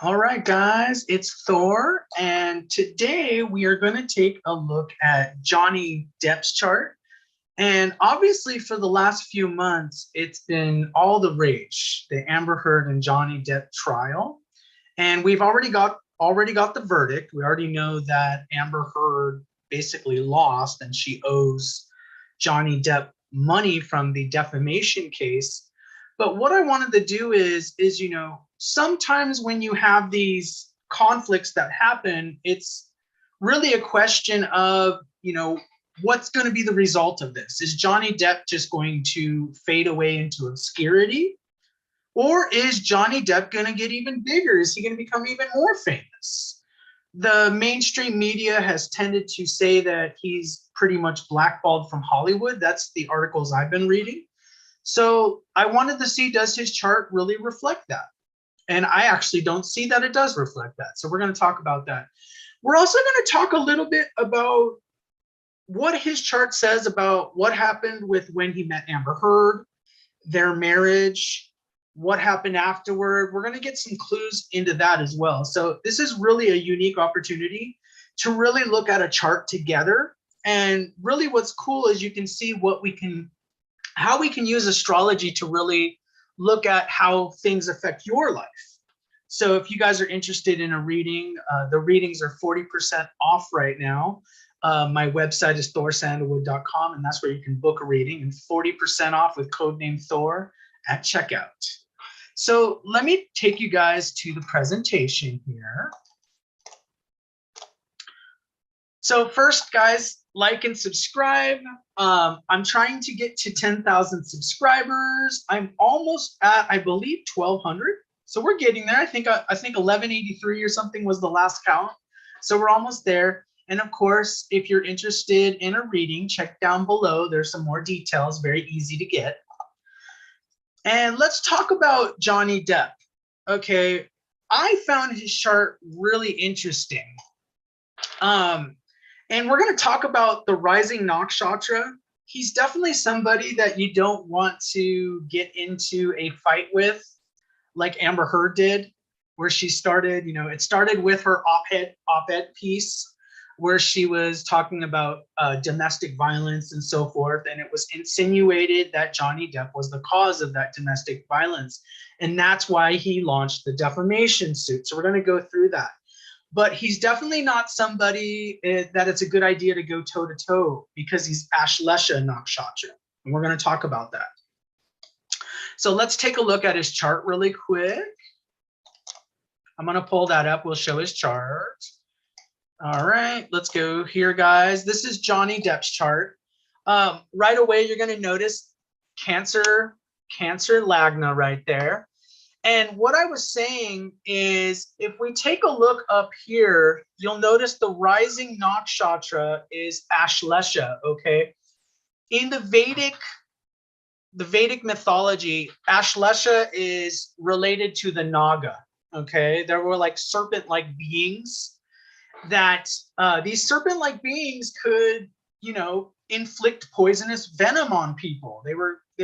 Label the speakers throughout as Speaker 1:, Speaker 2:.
Speaker 1: All right, guys, it's Thor, and today we are going to take a look at Johnny Depp's chart. And obviously, for the last few months, it's been all the rage, the Amber Heard and Johnny Depp trial. And we've already got the verdict. We already know that Amber Heard basically lost, and she owes Johnny Depp money from the defamation case. But what I wanted to do is sometimes when you have these conflicts that happen, it's really a question of, what's going to be the result of this? Is Johnny Depp just going to fade away into obscurity? Or is Johnny Depp going to get even bigger? Is he going to become even more famous? The mainstream media has tended to say that he's pretty much blackballed from Hollywood. That's the articles I've been reading. So I wanted to see, does his chart really reflect that? And I actually don't see that it does reflect that. So we're going to talk about that. We're also going to talk a little bit about what his chart says about what happened with when he met Amber Heard, their marriage, what happened afterward. We're going to get some clues into that as well. So this is really a unique opportunity to really look at a chart together. And really what's cool is you can see how we can use astrology to really look at how things affect your life. So if you guys are interested in a reading, the readings are 40% off right now. My website is thorsandalwood.com, and that's where you can book a reading, and 40% off with codename Thor at checkout. So let me take you guys to the presentation here. So first, guys, like and subscribe. I'm trying to get to 10,000 subscribers. I'm almost at, I believe, 1,200. So we're getting there. I think 1183 or something was the last count. So we're almost there. And of course, if you're interested in a reading, check down below. There's some more details, very easy to get. And let's talk about Johnny Depp. Okay, I found his chart really interesting. And we're going to talk about the rising nakshatra. He's definitely somebody that you don't want to get into a fight with, like Amber Heard did, where she started, it started with her op-ed piece, where she was talking about domestic violence and so forth. And it was insinuated that Johnny Depp was the cause of that domestic violence. And that's why he launched the defamation suit. So we're going to go through that. But he's definitely not somebody that it's a good idea to go toe-to-toe because he's Ashlesha Nakshatra. And we're going to talk about that. So let's take a look at his chart really quick. I'm going to pull that up. We'll show his chart. All right, let's go here, guys. This is Johnny Depp's chart. Right away, you're going to notice Cancer Lagna right there. And what I was saying is, if we take a look up here, you'll notice the rising nakshatra is Ashlesha, okay? In the Vedic mythology, Ashlesha is related to the Naga, okay? There were like serpent-like beings that these serpent-like beings could, inflict poisonous venom on people. They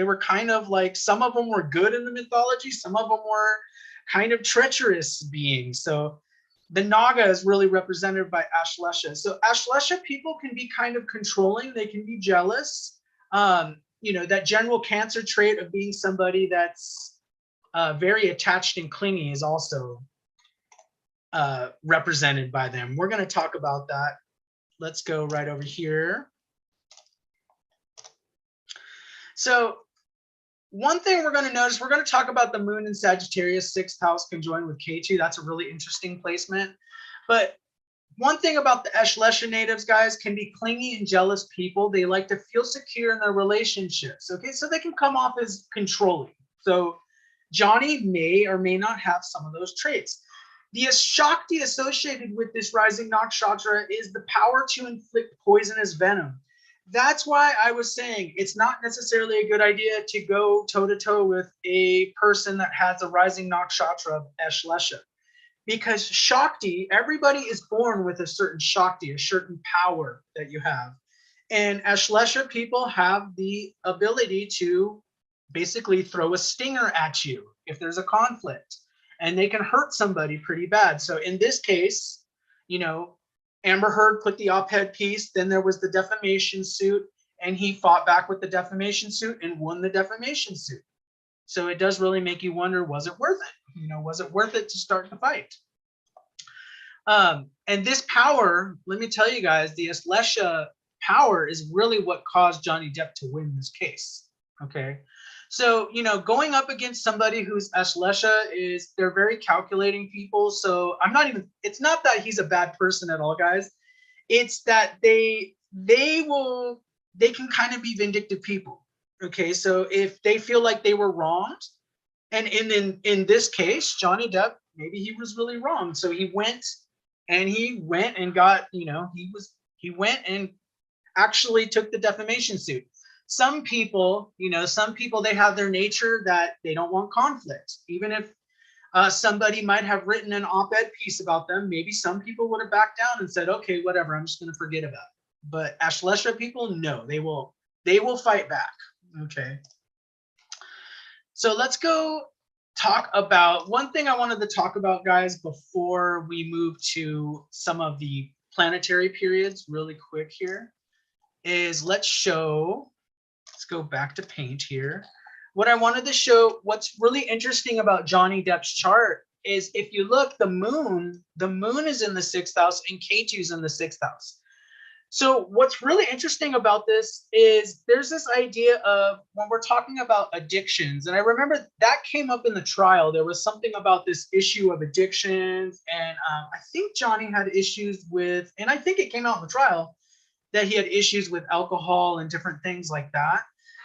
Speaker 1: were kind of like, some of them were good in the mythology, some of them were kind of treacherous beings. So the Naga is really represented by Ashlesha. So Ashlesha people can be kind of controlling, they can be jealous. That general Cancer trait of being somebody that's very attached and clingy is also represented by them. We're going to talk about that. Let's go right over here. So one thing we're going to notice, we're going to talk about the moon in Sagittarius, 6th house conjoined with Ketu. That's a really interesting placement. But one thing about the Ashlesha natives, guys, can be clingy and jealous people. They like to feel secure in their relationships. Okay, so they can come off as controlling. So Johnny may or may not have some of those traits. The Shakti associated with this rising nakshatra is the power to inflict poisonous venom. That's why I was saying it's not necessarily a good idea to go toe-to-toe with a person that has a rising nakshatra of Ashlesha. Because Shakti, everybody is born with a certain Shakti, a certain power that you have. And Ashlesha people have the ability to basically throw a stinger at you if there's a conflict. and they can hurt somebody pretty bad. So in this case, you know, Amber Heard put the op-ed piece, then there was the defamation suit, and he fought back with the defamation suit and won the defamation suit. So it does really make you wonder, was it worth it? You know, was it worth it to start the fight? And this power, let me tell you guys, the Ashlesha power is really what caused Johnny Depp to win this case. Okay. So, you know, going up against somebody who's Ashlesha is, they're very calculating people. So it's not that he's a bad person at all, guys. It's that they can kind of be vindictive people. Okay. So if they feel like they were wronged, and in this case, Johnny Depp, maybe he was really wrong. So he went and got, you know, he went and actually took the defamation suit. Some people, you know, they have their nature that they don't want conflict. Even if somebody might have written an op-ed piece about them, maybe some people would have backed down and said, okay, whatever, I'm just going to forget about it. But Ashlesha people, no, they will fight back. Okay. So let's go talk about one thing I wanted to talk about, guys, before we move to some of the planetary periods really quick here, is let's go back to paint here. What I wanted to show, what's really interesting about Johnny Depp's chart is if you look, the moon is in the 6th house and K2 is in the 6th house. So what's really interesting about this is there's this idea of when we're talking about addictions, and I remember that came up in the trial. There was something about this issue of addictions, and I think Johnny had issues with, and I think it came out in the trial, that he had issues with alcohol and different things like that.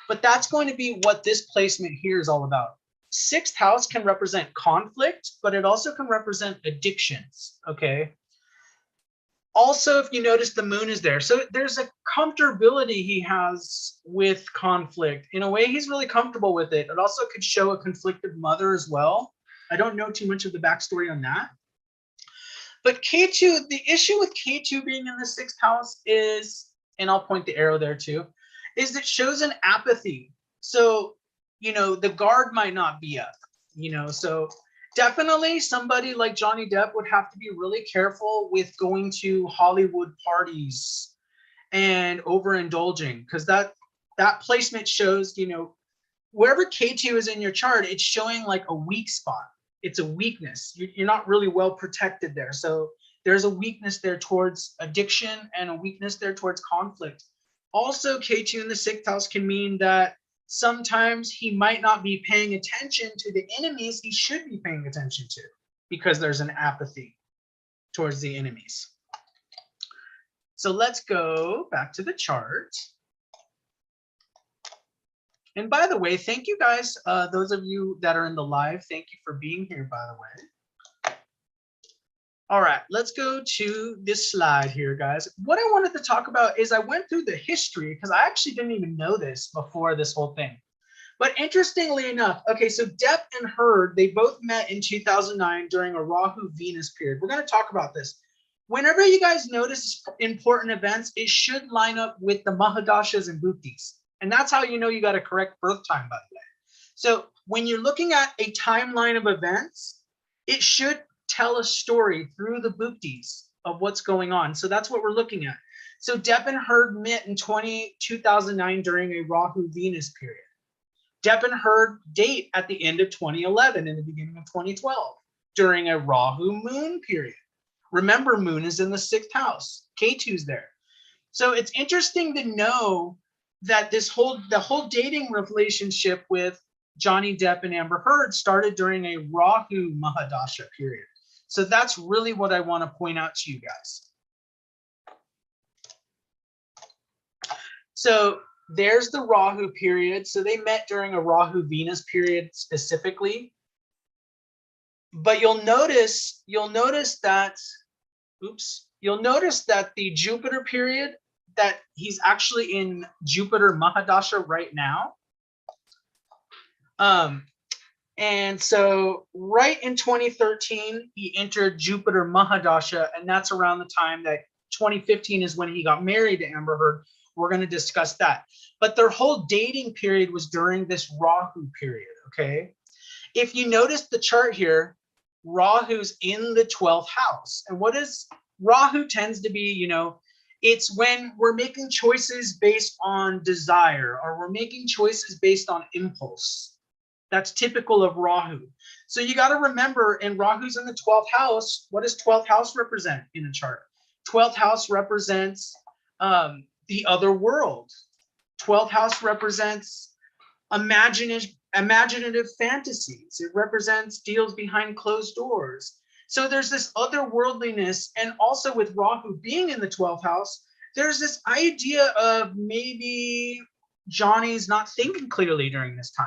Speaker 1: But that's going to be what this placement here is all about. 6th house can represent conflict, but it also can represent addictions, okay? Also, if you notice, the moon is there. So there's a comfortability he has with conflict. In a way, he's really comfortable with it. It also could show a conflicted mother as well. I don't know too much of the backstory on that. But K2, the issue with K2 being in the 6th house is, and I'll point the arrow there too, is it shows an apathy. So, you know, the guard might not be up, you know, so definitely somebody like Johnny Depp would have to be really careful with going to Hollywood parties and overindulging, because that placement shows, you know, wherever K2 is in your chart, it's showing like a weak spot. It's a weakness. You're not really well protected there. So there's a weakness there towards addiction and a weakness there towards conflict. Also, K2 in the 6th house can mean that sometimes he might not be paying attention to the enemies he should be paying attention to, because there's an apathy towards the enemies. So let's go back to the chart. And by the way, thank you guys, those of you that are in the live, thank you for being here, by the way. All right, let's go to this slide here, guys. What I wanted to talk about is I went through the history, because I actually didn't even know this before this whole thing. But interestingly enough, okay, so Depp and Heard, they both met in 2009 during a Rahu-Venus period. We're going to talk about this. Whenever you guys notice important events, it should line up with the Mahadashas and Bhuktis. And that's how you know you got a correct birth time, by the way. So when you're looking at a timeline of events, it should tell a story through the Bhuktis of what's going on. So that's what we're looking at. So Depp and Heard met in 2009 during a Rahu-Venus period. Depp and Heard date at the end of 2011 and the beginning of 2012 during a Rahu-Moon period. Remember, Moon is in the 6th house. K2's there. So it's interesting to know that the whole dating relationship with Johnny Depp and Amber Heard started during a Rahu Mahadasha period. So that's really what I want to point out to you guys. So there's the Rahu period. So they met during a Rahu Venus period specifically. But you'll notice that the Jupiter period, that he's actually in Jupiter Mahadasha right now. And so right in 2013, he entered Jupiter Mahadasha, and that's around the time that 2015 is when he got married to Amber Heard. We're going to discuss that. But their whole dating period was during this Rahu period, okay? If you notice the chart here, Rahu's in the 12th house. And what is Rahu tends to be, it's when we're making choices based on desire, or we're making choices based on impulse. That's typical of Rahu. So you got to remember, and Rahu's in the 12th house. What does 12th house represent in a chart? 12th house represents the other world. 12th house represents imaginative fantasies. It represents deals behind closed doors. So there's this otherworldliness, and also with Rahu being in the 12th house, there's this idea of maybe Johnny's not thinking clearly during this time.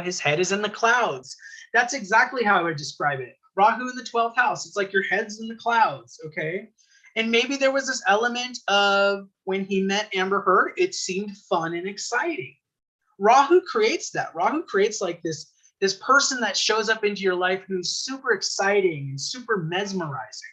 Speaker 1: His head is in the clouds. That's exactly how I would describe it. Rahu in the 12th house. It's like your head's in the clouds, okay? And maybe there was this element of when he met Amber Heard, it seemed fun and exciting. Rahu creates that. Rahu creates like this person that shows up into your life who's super exciting and super mesmerizing.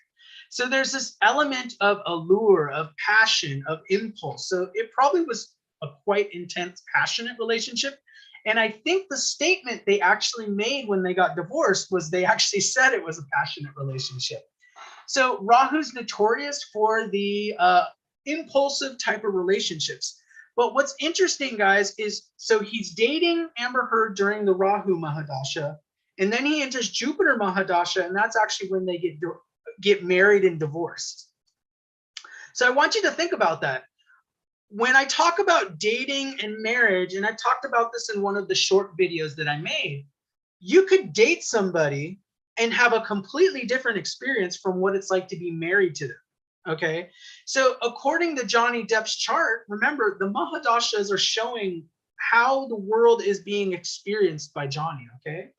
Speaker 1: So there's this element of allure, of passion, of impulse. So it probably was a quite intense, passionate relationship. And I think the statement they actually made when they got divorced was they actually said it was a passionate relationship. So Rahu's notorious for the impulsive type of relationships. But what's interesting, guys, is so he's dating Amber Heard during the Rahu Mahadasha, and then he enters Jupiter Mahadasha, and that's actually when they get married and divorced. So I want you to think about that. When I talk about dating and marriage, and I talked about this in one of the short videos that I made, you could date somebody and have a completely different experience from what it's like to be married to them. Okay, so according to Johnny Depp's chart, remember the Mahadashas are showing how the world is being experienced by Johnny. Okay,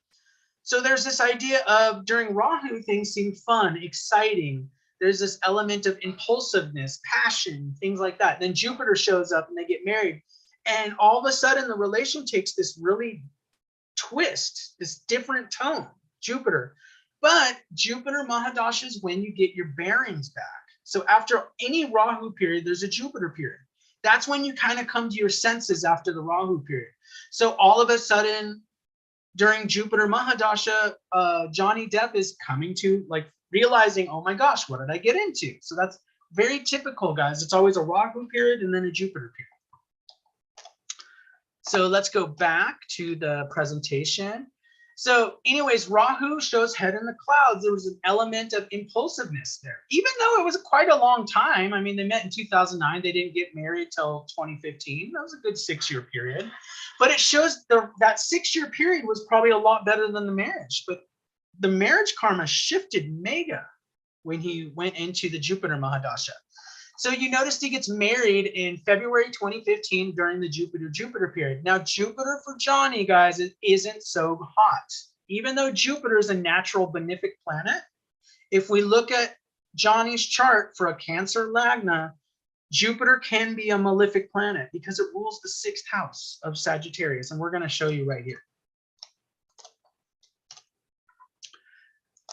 Speaker 1: so there's this idea of during Rahu, things seem fun, exciting. There's this element of impulsiveness, passion, things like that. Then Jupiter shows up and they get married. And all of a sudden, the relation takes this really twist, this different tone, Jupiter. But Jupiter Mahadasha is when you get your bearings back. So after any Rahu period, there's a Jupiter period. That's when you kind of come to your senses after the Rahu period. So all of a sudden, during Jupiter Mahadasha, Johnny Depp is coming to realizing, oh my gosh, what did I get into? So that's very typical, guys. It's always a Rahu period and then a Jupiter period. So let's go back to the presentation. So anyways, Rahu shows head in the clouds. There was an element of impulsiveness there, even though it was quite a long time. I mean, they met in 2009. They didn't get married till 2015. That was a good 6-year period. But it shows that 6-year period was probably a lot better than the marriage. But the marriage karma shifted mega when he went into the Jupiter Mahadasha. So you noticed he gets married in February 2015 during the Jupiter period. Now, Jupiter for Johnny, guys, it isn't so hot. Even though Jupiter is a natural benefic planet, if we look at Johnny's chart for a Cancer Lagna, Jupiter can be a malefic planet because it rules the 6th house of Sagittarius. And we're going to show you right here.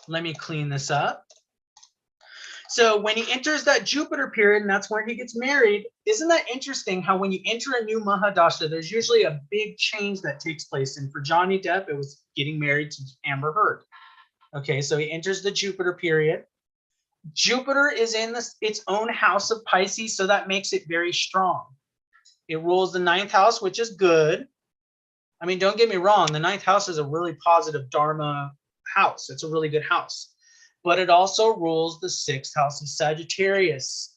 Speaker 1: Let me clean this up. So when he enters that Jupiter period, and that's where he gets married, isn't that interesting how when you enter a new Mahadasha, there's usually a big change that takes place. And for Johnny Depp, it was getting married to Amber Heard. Okay, so he enters the Jupiter period. Jupiter is in its own house of Pisces, so that makes it very strong. It rules the 9th house, which is good. I mean, don't get me wrong, the 9th house is a really positive Dharma house. It's a really good house. But it also rules the 6th house of Sagittarius.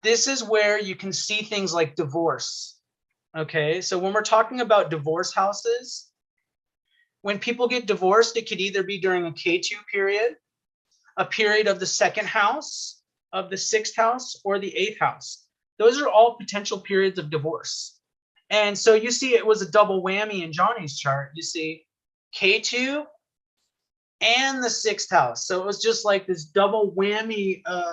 Speaker 1: This is where you can see things like divorce. Okay, so when we're talking about divorce houses, when people get divorced, it could either be during a K2 period, a period of the 2nd house, of the 6th house, or the 8th house. Those are all potential periods of divorce. And so you see it was a double whammy in Johnny's chart. You see K2 and the 6th house. So it was just like this double whammy of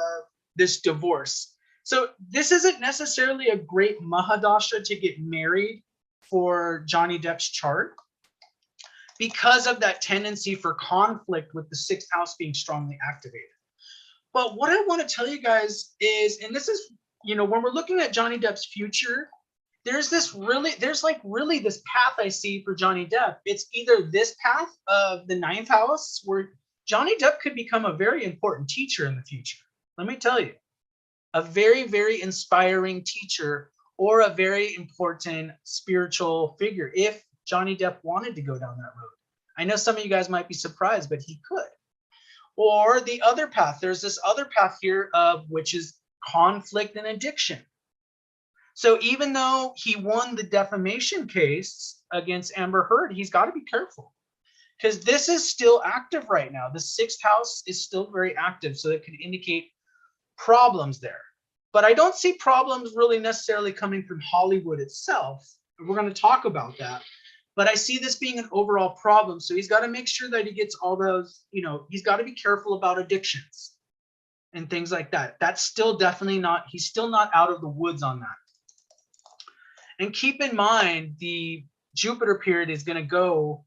Speaker 1: this divorce. So this isn't necessarily a great Mahadasha to get married for Johnny Depp's chart because of that tendency for conflict with the 6th house being strongly activated. But what I want to tell you guys is, and this is, when we're looking at Johnny Depp's future, there's like really this path I see for Johnny Depp. It's either this path of the ninth house where Johnny Depp could become a very important teacher in the future. Let me tell you, a very, very inspiring teacher or a very important spiritual figure if Johnny Depp wanted to go down that road. I know some of you guys might be surprised, but he could. Or the other path, there's this other path here of which is conflict and addiction. So even though he won the defamation case against Amber Heard, he's got to be careful because this is still active right now. The sixth house is still very active, so it could indicate problems there. But I don't see problems really necessarily coming from Hollywood itself. We're going to talk about that. But I see this being an overall problem. So he's got to make sure that he gets all those, he's got to be careful about addictions and things like that. That's still definitely not, he's still not out of the woods on that. And keep in mind, the Jupiter period is going to go,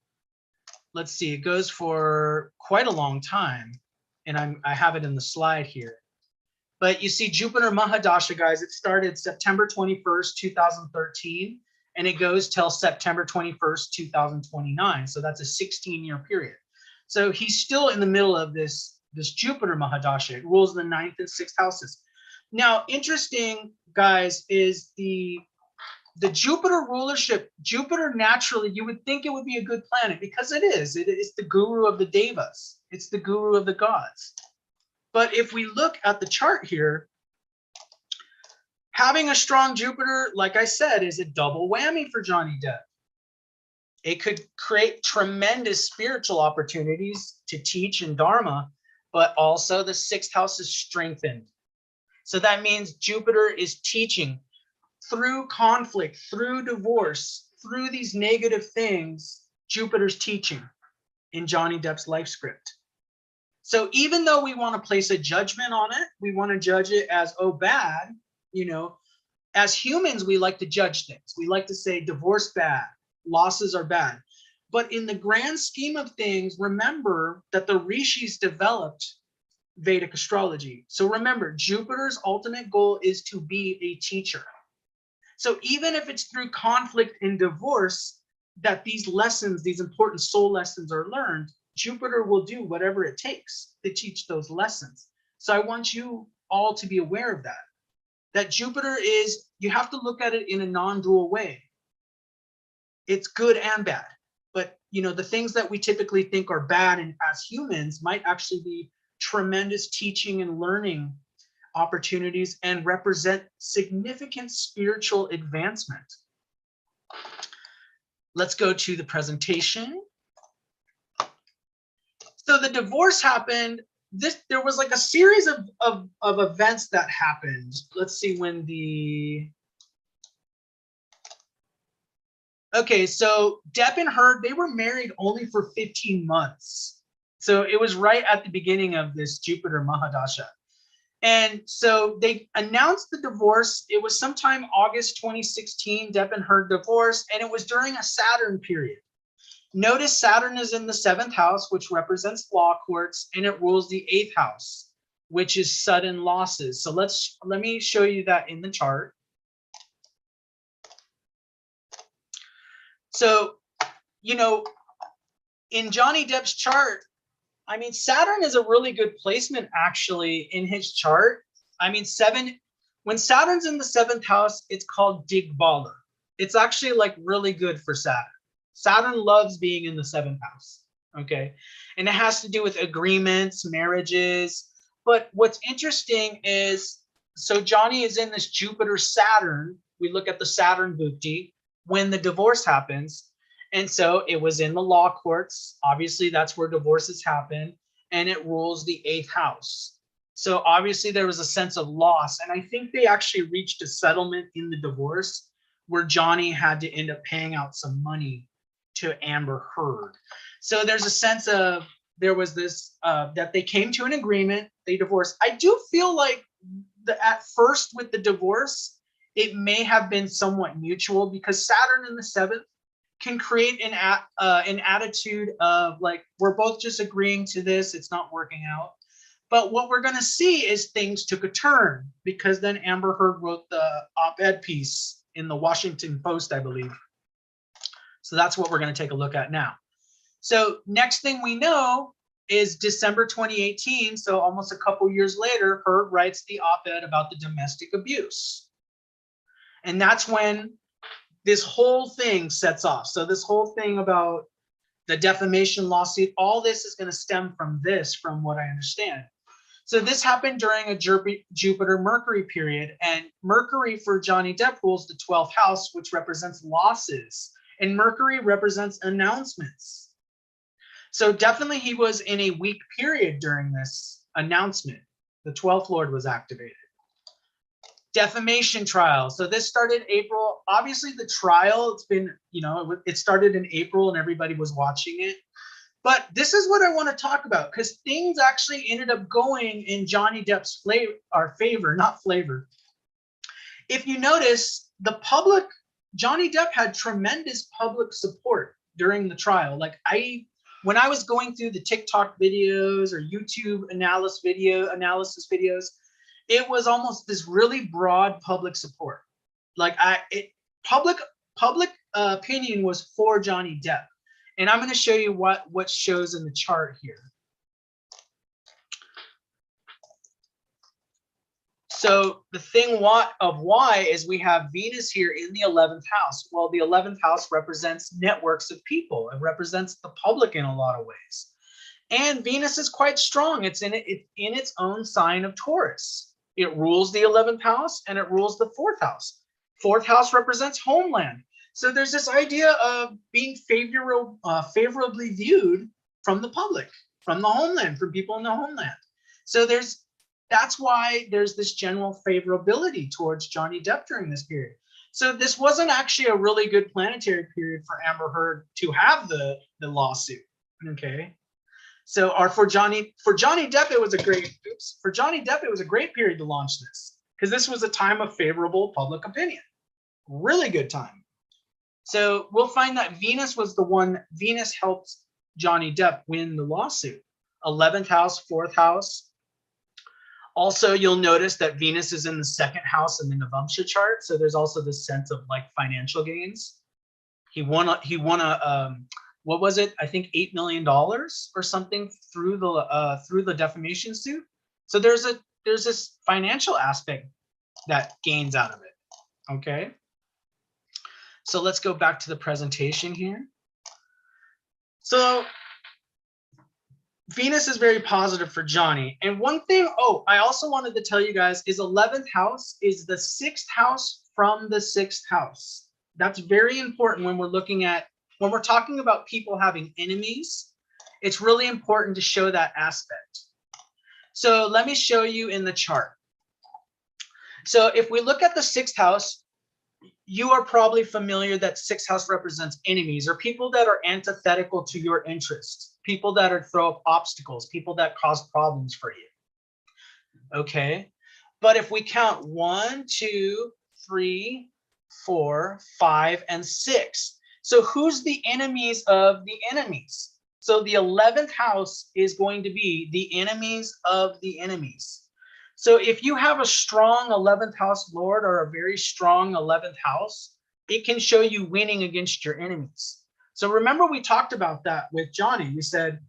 Speaker 1: let's see, it goes for quite a long time. And I have it in the slide here. But you see Jupiter Mahadasha, guys, it started September 21st, 2013, and it goes till September 21st, 2029. So that's a 16-year period. So he's still in the middle of this Jupiter Mahadasha. It rules the ninth and sixth houses. Now, interesting, guys, is the Jupiter rulership. Jupiter, naturally, you would think it would be a good planet because it is. It is the guru of the devas. It's the guru of the gods. But if we look at the chart here, having a strong Jupiter, like I said, is a double whammy for Johnny Depp. It could create tremendous spiritual opportunities to teach in Dharma, but also the sixth house is strengthened. So that means Jupiter is teaching through conflict, through divorce, through these negative things. Jupiter's teaching in Johnny Depp's life script. So even though we want to place a judgment on it, we want to judge it as, oh, bad, as humans, we like to judge things. We like to say divorce bad, losses are bad. But in the grand scheme of things, remember that the rishis developed Vedic astrology. So remember, Jupiter's ultimate goal is to be a teacher. So even if it's through conflict and divorce that these lessons, these important soul lessons are learned, Jupiter will do whatever it takes to teach those lessons. So I want you all to be aware of that. That Jupiter is, you have to look at it in a non-dual way. It's good and bad. But the things that we typically think are bad and as humans might actually be tremendous teaching and learning opportunities and represent significant spiritual advancement. Let's go to the presentation. So the divorce happened. There was like a series of events that happened. Let's see when okay, so Depp and Heard, they were married only for 15 months. So it was right at the beginning of this Jupiter Mahadasha. And so they announced the divorce. It was sometime August 2016, Depp and Heard divorced, and it was during a Saturn period. Notice Saturn is in the seventh house, which represents law courts, and it rules the eighth house, which is sudden losses. So let me show you that in the chart. So, in Johnny Depp's chart, Saturn is a really good placement actually in his chart. When Saturn's in the seventh house, it's called Digbala. It's actually like really good for Saturn. Saturn loves being in the seventh house, okay? And it has to do with agreements, marriages. But what's interesting is, so Johnny is in this Jupiter-Saturn. We look at the Saturn Bhukti when the divorce happens. And so it was in the law courts. Obviously, that's where divorces happen. And it rules the eighth house. So obviously, there was a sense of loss. And I think they actually reached a settlement in the divorce where Johnny had to end up paying out some money to Amber Heard. So there's a sense of, there was this, that they came to an agreement, they divorced. I do feel like at first with the divorce, it may have been somewhat mutual because Saturn in the seventh can create an attitude of like, we're both just agreeing to this, it's not working out. But what we're going to see is things took a turn because then Amber Heard wrote the op-ed piece in the Washington Post, I believe. So that's what we're going to take a look at now. So next thing we know is December 2018. So almost a couple years later, Heard writes the op-ed about the domestic abuse. And that's when this whole thing sets off. So this whole thing about the defamation lawsuit, all this is going to stem from this, from what I understand. So this happened during a Jupiter-Mercury period, and Mercury for Johnny Depp rules the 12th house, which represents losses, and Mercury represents announcements. So definitely he was in a weak period during this announcement. The 12th Lord was activated. Defamation trial. So this started April. Obviously the trial, it's been, it started in April and everybody was watching it. But this is what I want to talk about, because things actually ended up going in Johnny Depp's favor, not flavor. If you notice, Johnny Depp had tremendous public support during the trial. Like when I was going through the TikTok videos or YouTube analysis videos, it was almost this really broad public support. Like public opinion was for Johnny Depp. And I'm going to show you what shows in the chart here. So the thing of why is we have Venus here in the 11th house. Well, the 11th house represents networks of people. It represents the public in a lot of ways. And Venus is quite strong. It's in its own sign of Taurus. It rules the 11th house and it rules the 4th house. 4th house represents homeland. So there's this idea of being favorably viewed from the public, from the homeland, from people in the homeland. So that's why there's this general favorability towards Johnny Depp during this period. So this wasn't actually a really good planetary period for Amber Heard to have the lawsuit. Okay. So for Johnny Depp, it was a great period to launch this, because this was a time of favorable public opinion. Really good time. So we'll find that Venus helped Johnny Depp win the lawsuit. 11th house, 4th house. Also, you'll notice that Venus is in the 2nd house in the Navamsha chart. So there's also this sense of like financial gains. He won what was it? I think $8 million or something through the defamation suit. So there's this financial aspect that gains out of it. Okay. So let's go back to the presentation here. So Venus is very positive for Johnny. And one thing, I also wanted to tell you guys is 11th house is the 6th house from the 6th house. That's very important when we're talking about people having enemies. It's really important to show that aspect. So let me show you in the chart. So if we look at the 6th house, you are probably familiar that 6th house represents enemies, or people that are antithetical to your interests, people that throw up obstacles, people that cause problems for you. Okay. But if we count 1, 2, 3, 4, 5, and 6. So who's the enemies of the enemies? So the 11th house is going to be the enemies of the enemies. So if you have a strong 11th house lord or a very strong 11th house, it can show you winning against your enemies. So remember we talked about that with Johnny. We said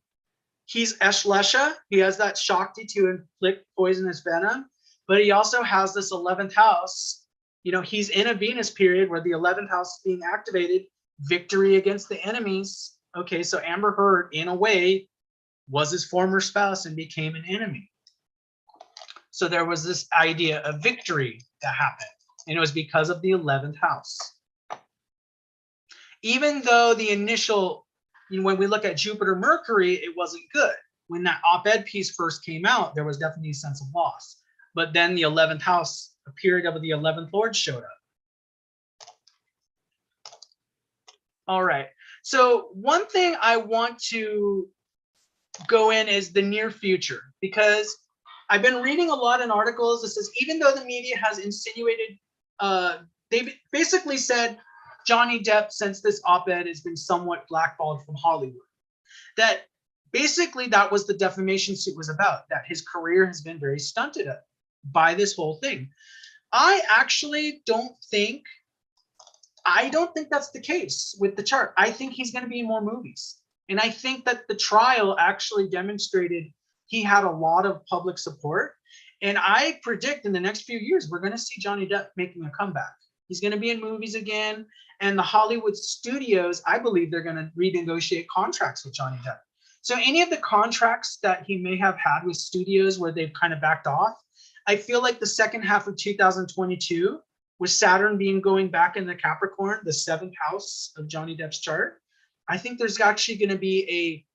Speaker 1: he's Eshlesha. He has that Shakti to inflict poisonous venom, but he also has this 11th house. He's in a Venus period where the 11th house is being activated, victory against the enemies. Okay, so Amber Heard, in a way, was his former spouse and became an enemy. So there was this idea of victory that happened, and it was because of the 11th house. Even though the initial, when we look at Jupiter Mercury, it wasn't good. When that op-ed piece first came out, there was definitely a sense of loss. But then the 11th house, a period of the 11th Lord showed up. All right. So one thing I want to go in is the near future, because I've been reading a lot in articles that says even though the media has insinuated, they basically said Johnny Depp, since this op-ed, has been somewhat blackballed from Hollywood. That basically that was the defamation suit was about, that his career has been very stunted by this whole thing. I actually don't think I don't think that's the case with the chart. I think he's going to be in more movies. And I think that the trial actually demonstrated he had a lot of public support. And I predict in the next few years, we're going to see Johnny Depp making a comeback. He's going to be in movies again. And the Hollywood studios, I believe they're going to renegotiate contracts with Johnny Depp. So any of the contracts that he may have had with studios where they've kind of backed off, I feel like the second half of 2022, with Saturn being going back in the Capricorn, the seventh house of Johnny Depp's chart, I think there's actually going to be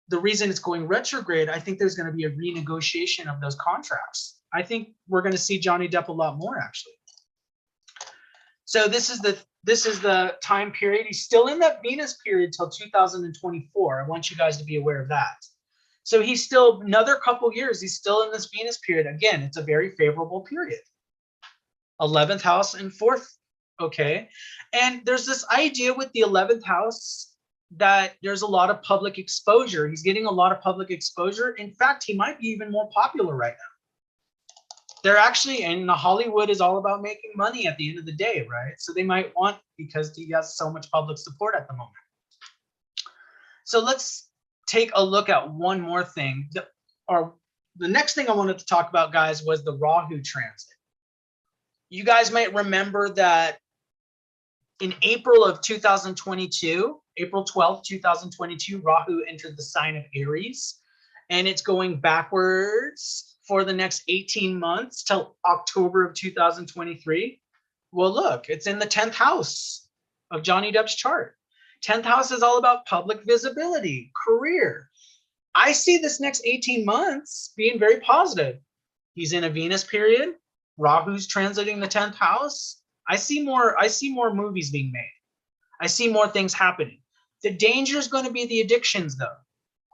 Speaker 1: the reason it's going retrograde, I think there's going to be a renegotiation of those contracts. I think we're going to see Johnny Depp a lot more, actually. So this is the time period. He's still in that Venus period till 2024. I want you guys to be aware of that. So he's still another couple years. He's still in this Venus period. Again, it's a very favorable period. 11th house and 4th. Okay. And there's this idea with the 11th house that there's a lot of public exposure. He's getting a lot of public exposure. In fact, he might be even more popular right now. They're actually, and the Hollywood is all about making money at the end of the day, right? So they might want, because he has so much public support at the moment. So let's take a look at one more thing. The next thing I wanted to talk about, guys, was the Rahu transit. You guys might remember that in April of 2022, April 12th, 2022, Rahu entered the sign of Aries, and it's going backwards for the next 18 months till October of 2023. Well, look, it's in the 10th house of Johnny Depp's chart. 10th house is all about public visibility, career. I see this next 18 months being very positive. He's in a Venus period. Rahu's transiting the 10th house. I see more movies being made. I see more things happening. The danger is going to be the addictions, though.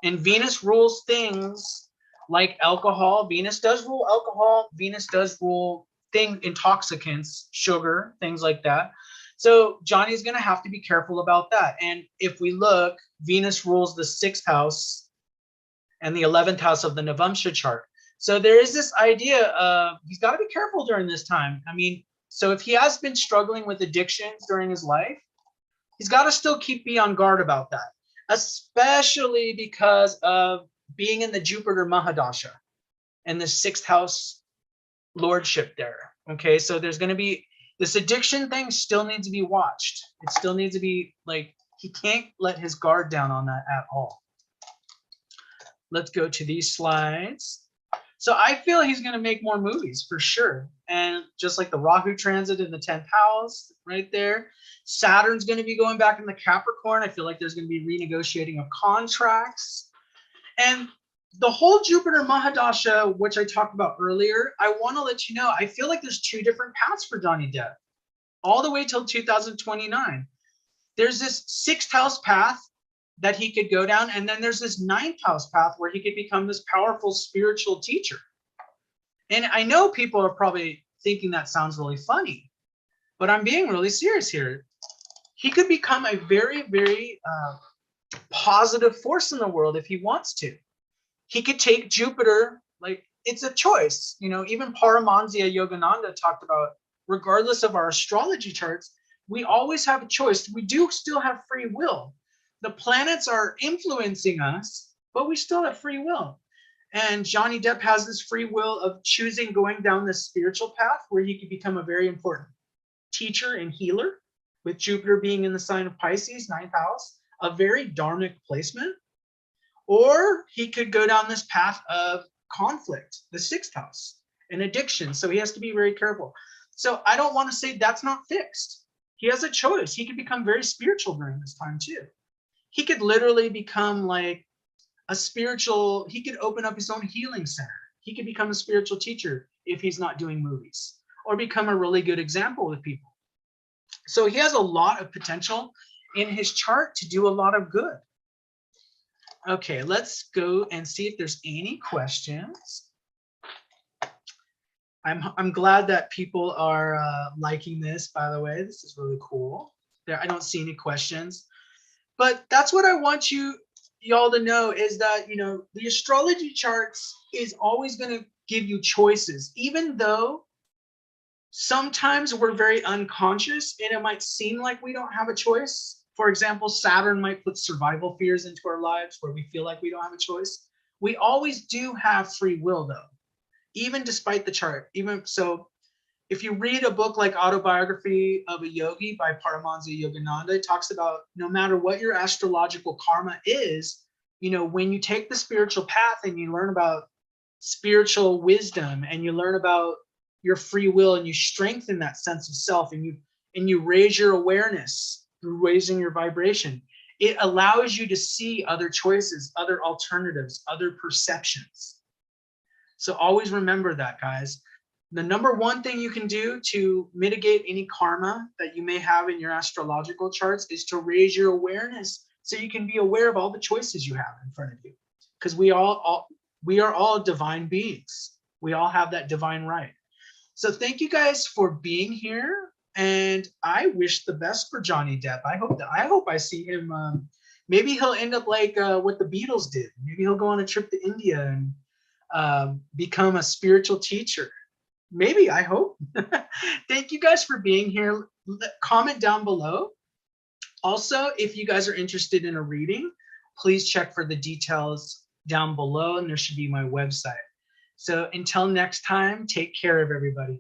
Speaker 1: And Venus rules things like alcohol. Venus does rule alcohol. Venus does rule intoxicants, sugar, things like that. So Johnny's going to have to be careful about that. And if we look, Venus rules the 6th house and the 11th house of the Navamsha chart. So there is this idea of he's got to be careful during this time. I mean, so if he has been struggling with addictions during his life, he's got to still be on guard about that, especially because of being in the Jupiter Mahadasha and the 6th house lordship there. Okay, so there's going to be this addiction thing still needs to be watched. It still needs to be like, he can't let his guard down on that at all. Let's go to these slides. So I feel he's going to make more movies for sure. And just like the Rahu transit in the 10th house right there, Saturn's going to be going back in the Capricorn. I feel like there's going to be renegotiating of contracts. And the whole Jupiter Mahadasha, which I talked about earlier, I want to let you know, I feel like there's two different paths for Johnny Depp all the way till 2029. There's this 6th house path that he could go down, and then there's this 9th house path where he could become this powerful spiritual teacher. And I know people are probably thinking that sounds really funny, but I'm being really serious here. He could become a very, very positive force in the world if he wants to. He could take Jupiter, like, it's a choice. You know, even Paramahansa Yogananda talked about, regardless of our astrology charts, we always have a choice. We do still have free will. The planets are influencing us, but we still have free will. And Johnny Depp has this free will of choosing going down this spiritual path where he could become a very important teacher and healer, with Jupiter being in the sign of Pisces, 9th house, a very dharmic placement. Or he could go down this path of conflict, the 6th house, and addiction. So he has to be very careful. So I don't want to say that's not fixed. He has a choice. He could become very spiritual during this time too. He could literally become like a spiritual, he could open up his own healing center. He could become a spiritual teacher if he's not doing movies, or become a really good example with people. So he has a lot of potential in his chart to do a lot of good. Okay, let's go and see if there's any questions. I'm glad that people are liking this, by the way. This is really cool. I don't see any questions. But that's what I want y'all to know, is that, you know, the astrology charts is always going to give you choices, even though Sometimes we're very unconscious and it might seem like we don't have a choice. For example, Saturn might put survival fears into our lives where we feel like we don't have a choice. We always do have free will though, even despite the chart. Even so, if you read a book like Autobiography of a Yogi by Paramahansa Yogananda, it talks about no matter what your astrological karma is, when you take the spiritual path and you learn about spiritual wisdom and you learn about your free will and you strengthen that sense of self and you raise your awareness through raising your vibration, it allows you to see other choices, other alternatives, other perceptions. So always remember that, guys. The number one thing you can do to mitigate any karma that you may have in your astrological charts is to raise your awareness so you can be aware of all the choices you have in front of you. Because we are all divine beings. We all have that divine right. So thank you guys for being here, and I wish the best for Johnny Depp. I hope I see him. Maybe he'll end up like what the Beatles did. Maybe he'll go on a trip to India and become a spiritual teacher. Maybe, I hope. Thank you guys for being here. Comment down below. Also, if you guys are interested in a reading, please check for the details down below, and there should be my website. So until next time, take care of everybody.